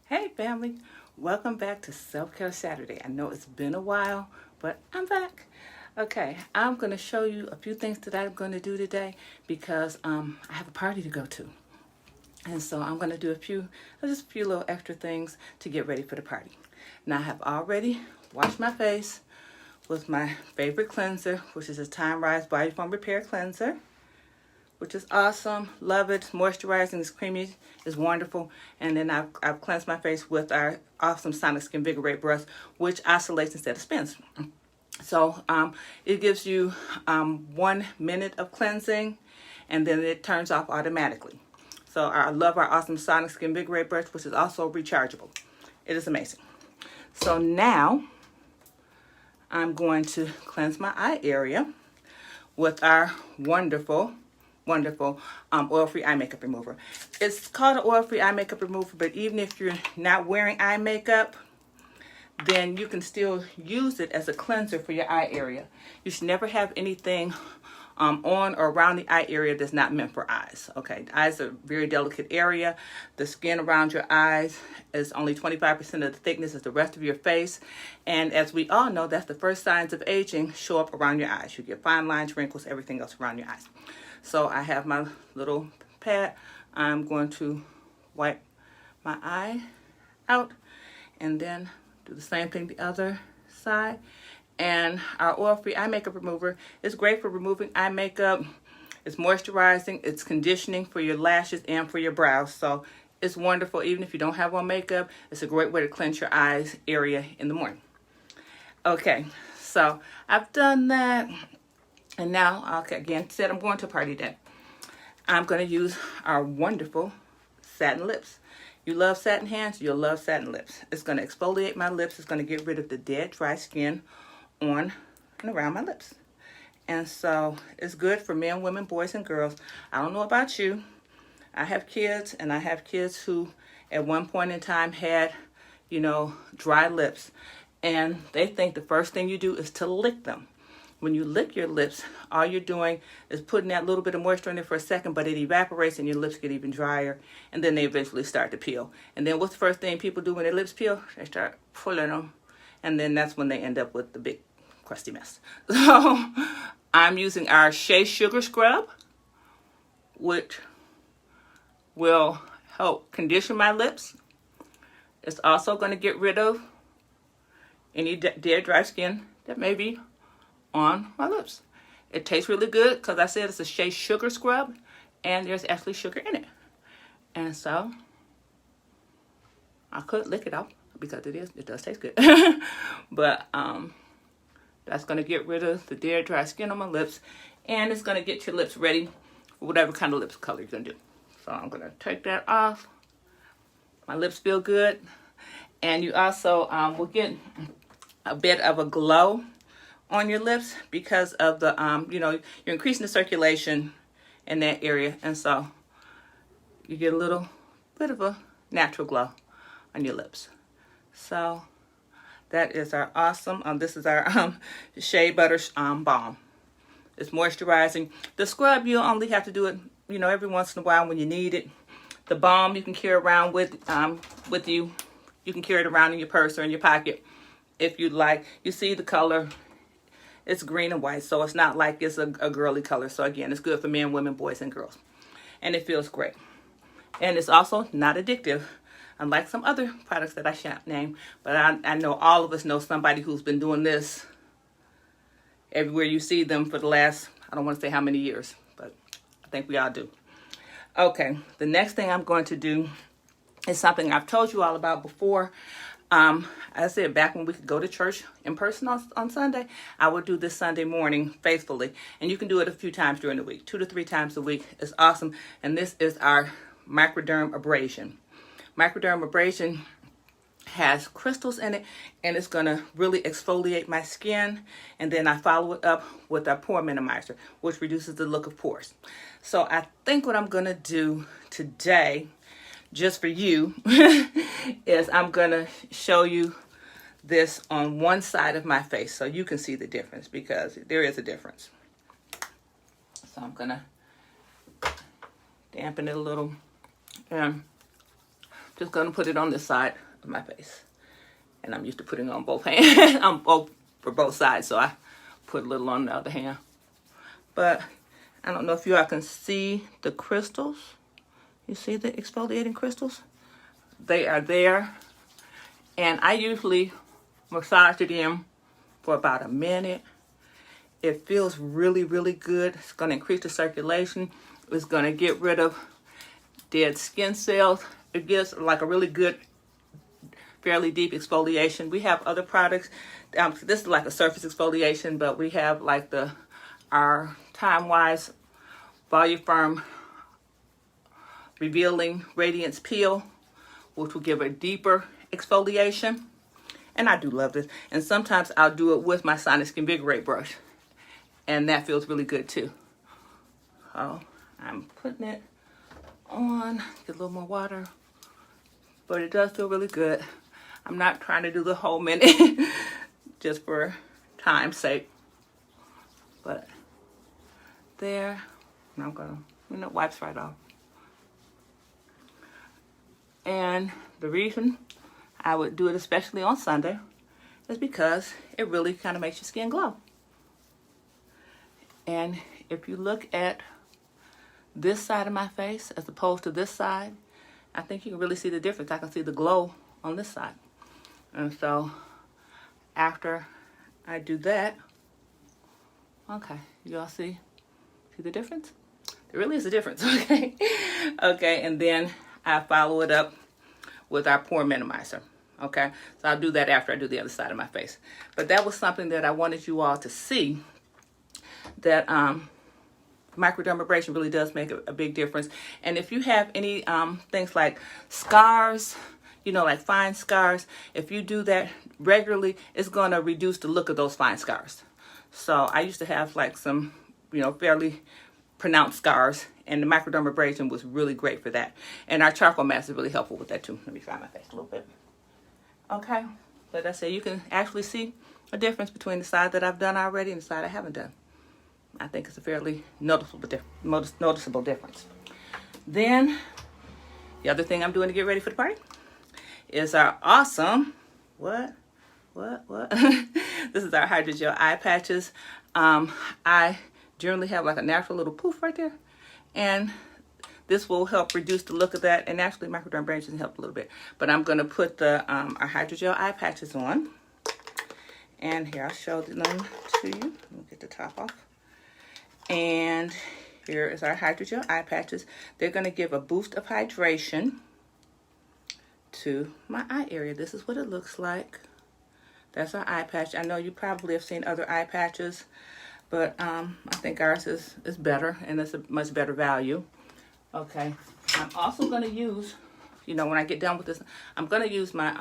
Hey family, welcome back to Selfcare Saturday. I know it's been a while, but I'm back. Okay, I'm going to show you a few things that I'm going to do today because I have a party to go to. And so I'm going to do just a few little extra things to get ready for the party. Now I have already washed my face with my favorite cleanser, which is a Timewise Body Foam Repair Cleanser, which is awesome. Love it. It's moisturizing. It's creamy. It's wonderful. And then I've cleansed my face with our awesome Sonic Skinvigorate brush, which oscillates instead of spins. So it gives you 1 minute of cleansing, and then it turns off automatically. So I love our awesome Sonic Skinvigorate brush, which is also rechargeable. It is amazing. So now I'm going to cleanse my eye area with our wonderful oil-free eye makeup remover. It's called an oil-free eye makeup remover, but even if you're not wearing eye makeup, then you can still use it as a cleanser for your eye area. You should never have anything on or around the eye area that's not meant for eyes. Okay, eyes are a very delicate area. The skin around your eyes is only 25% of the thickness as the rest of your face. And as we all know, that's the first signs of aging show up around your eyes. You get fine lines, wrinkles, everything else around your eyes. So I have my little pad. I'm going to wipe my eye out and then do the same thing the other side. And our oil-free eye makeup remover is great for removing eye makeup. It's moisturizing, it's conditioning for your lashes and for your brows. So it's wonderful. Even if you don't have on makeup, it's a great way to cleanse your eyes area in the morning. Okay, so I've done that. And now, okay, again, said I'm going to a party day. I'm going to use our wonderful Satin Lips. You love satin hands, you'll love Satin Lips. It's going to exfoliate my lips. It's going to get rid of the dead, dry skin on and around my lips. And so it's good for men, women, boys, and girls. I don't know about you. I have kids, and I have kids who at one point in time had, dry lips. And they think the first thing you do is to lick them. When you lick your lips, all you're doing is putting that little bit of moisture in there for a second, but it evaporates and your lips get even drier, and then they eventually start to peel. And then what's the first thing people do when their lips peel? They start pulling them, and then that's when they end up with the big crusty mess. So I'm using our Shea Sugar Scrub, which will help condition my lips. It's also going to get rid of any dead, dry skin that may be on my lips. It tastes really good because I said it's a Shea Sugar Scrub, and there's actually sugar in it. And so I could lick it off because it does taste good. But that's going to get rid of the dead, dry skin on my lips, and it's going to get your lips ready for whatever kind of lips color you're going to do. So I'm going to take that off. My lips feel good, and you also will get a bit of a glow on your lips because of the, you're increasing the circulation in that area, and so you get a little bit of a natural glow on your lips. So that is our awesome, this is our Shea Butter Balm. It's moisturizing. The scrub, you only have to do it, every once in a while when you need it. The balm you can carry around with you. You can carry it around in your purse or in your pocket if you'd like. You see the color. It's green and white, so it's not like it's a girly color. So again, it's good for men, women, boys, and girls. And it feels great. And it's also not addictive, unlike some other products that I shan't name. But I know all of us know somebody who's been doing this everywhere you see them for the last, I don't want to say how many years, but I think we all do. Okay, the next thing I'm going to do is something I've told you all about before. I said back when we could go to church in person on Sunday, I would do this Sunday morning faithfully. And you can do it a few times during the week, 2 to 3 times a week. It's awesome. And this is our Microdermabrasion. Microdermabrasion has crystals in it, and it's going to really exfoliate my skin. And then I follow it up with our pore minimizer, which reduces the look of pores. So I think what I'm going to do today, just for you, is I'm going to show you this on one side of my face so you can see the difference, because there is a difference. So I'm going to dampen it a little and Just gonna put it on this side of my face. And I'm used to putting it on both hands. For both sides, so I put a little on the other hand. But I don't know if you all can see the crystals. You see the exfoliating crystals? They are there. And I usually massage it in for about a minute. It feels really, really good. It's going to increase the circulation. It's going to get rid of dead skin cells. It gives like a really good, fairly deep exfoliation. We have other products. This is like a surface exfoliation, but we have like our Timewise Volufirm Revealing Radiance Peel, which will give a deeper exfoliation. And I do love this. And sometimes I'll do it with my Skinvigorate brush. And that feels really good too. So I'm putting it on. Get a little more water. But it does feel really good. I'm not trying to do the whole minute just for time's sake. But there. And I'm going to, wipes right off. And the reason I would do it especially on Sunday is because it really kind of makes your skin glow. And if you look at this side of my face as opposed to this side, I think you can really see the difference. I can see the glow on this side. And so after I do that, okay, you all see the difference? There really is a difference, okay? Okay, and then I follow it up with our pore minimizer, okay? So I'll do that after I do the other side of my face. But that was something that I wanted you all to see, that microdermabrasion really does make a big difference. And if you have any things like scars, like fine scars, if you do that regularly, it's going to reduce the look of those fine scars. So I used to have like some, fairly pronounced scars, and the microdermabrasion was really great for that. And our charcoal mask is really helpful with that too. Let me try my face a little bit. Okay, but I say you can actually see a difference between the side that I've done already and the side I haven't done. I think it's a fairly noticeable difference. Then, the other thing I'm doing to get ready for the party is our awesome, what? This is our Hydrogel Eye Patches. I generally have like a natural little poof right there. And this will help reduce the look of that. And actually, microdermabrasion helped a little bit. But I'm going to put our Hydrogel Eye Patches on. And here, I'll show them to you. Let me get the top off. And here is our Hydrogel Eye Patches. They're going to give a boost of hydration to my eye area. This is what it looks like. That's our eye patch. I know you probably have seen other eye patches, but I think ours is better, and it's a much better value. Okay. I'm also going to use, when I get done with this, I'm going to use my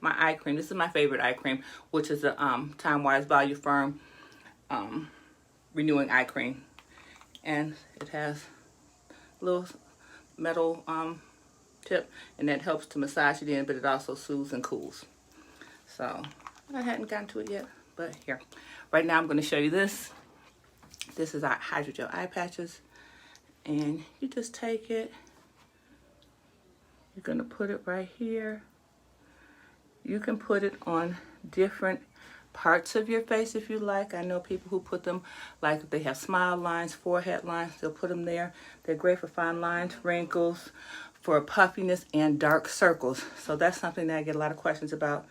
my eye cream. This is my favorite eye cream, which is the Timewise Volufirm Renewing Eye Cream. And it has a little metal tip, and that helps to massage it in, but it also soothes and cools. So I hadn't gotten to it yet, but here. Right now I'm going to show you this. This is our Hydrogel Eye Patches. And you just take it. You're going to put it right here. You can put it on different parts of your face if you like. I know people who put them, like if they have smile lines, forehead lines, they'll put them there. They're great for fine lines, wrinkles, for puffiness, and dark circles. So that's something that I get a lot of questions about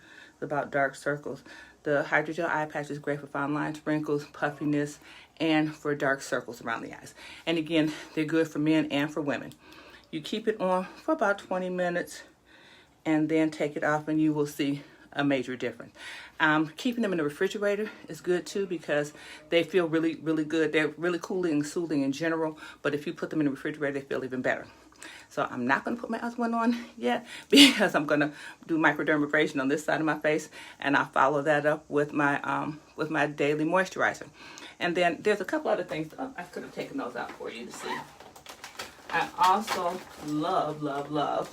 dark circles. The Hydrogel Eye Patch is great for fine lines, wrinkles, puffiness, and for dark circles around the eyes. And again, they're good for men and for women. You keep it on for about 20 minutes and then take it off, and you will see a major difference. Keeping them in the refrigerator is good too, because they feel really, really good. They're really cooling and soothing in general, but if you put them in the refrigerator, they feel even better. So I'm not going to put my other one on yet, because I'm going to do microdermabrasion on this side of my face, and I'll follow that up with my daily moisturizer. And then there's a couple other things. I could have taken those out for you to see. I also love,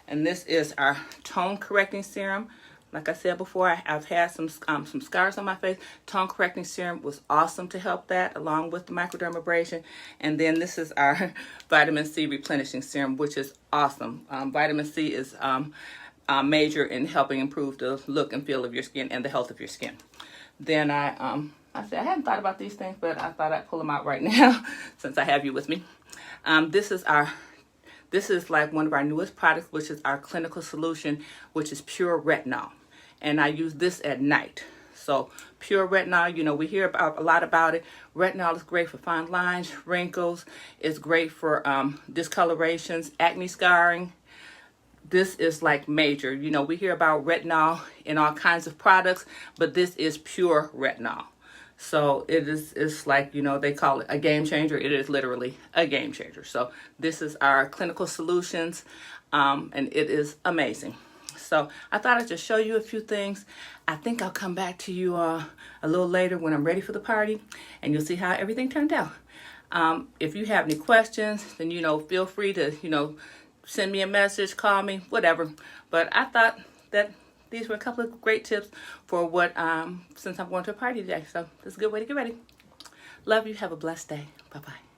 and this is our tone correcting serum. Like I said before, I've had some scars on my face. Tone correcting serum was awesome to help that, along with the microdermabrasion. And then this is our vitamin C replenishing serum, which is awesome. Vitamin C is major in helping improve the look and feel of your skin and the health of your skin. Then I said I hadn't thought about these things, but I thought I'd pull them out right now since I have you with me. This is like one of our newest products, which is our clinical solution, which is pure retinol. And I use this at night. So pure retinol, you know, we hear a lot about it. Retinol is great for fine lines, wrinkles. It's great for discolorations, acne scarring. This is like major. You know, we hear about retinol in all kinds of products, but this is pure retinol. So it's like, you know, they call it a game changer. It is literally a game changer. So this is our clinical solutions, and it is amazing. So I thought I'd just show you a few things. I think I'll come back to you a little later when I'm ready for the party, and you'll see how everything turned out. If you have any questions, then, you know, feel free to, you know, send me a message, call me, whatever. But I thought that these were a couple of great tips for what, since I'm going to a party today. So this is a good way to get ready. Love you. Have a blessed day. Bye-bye.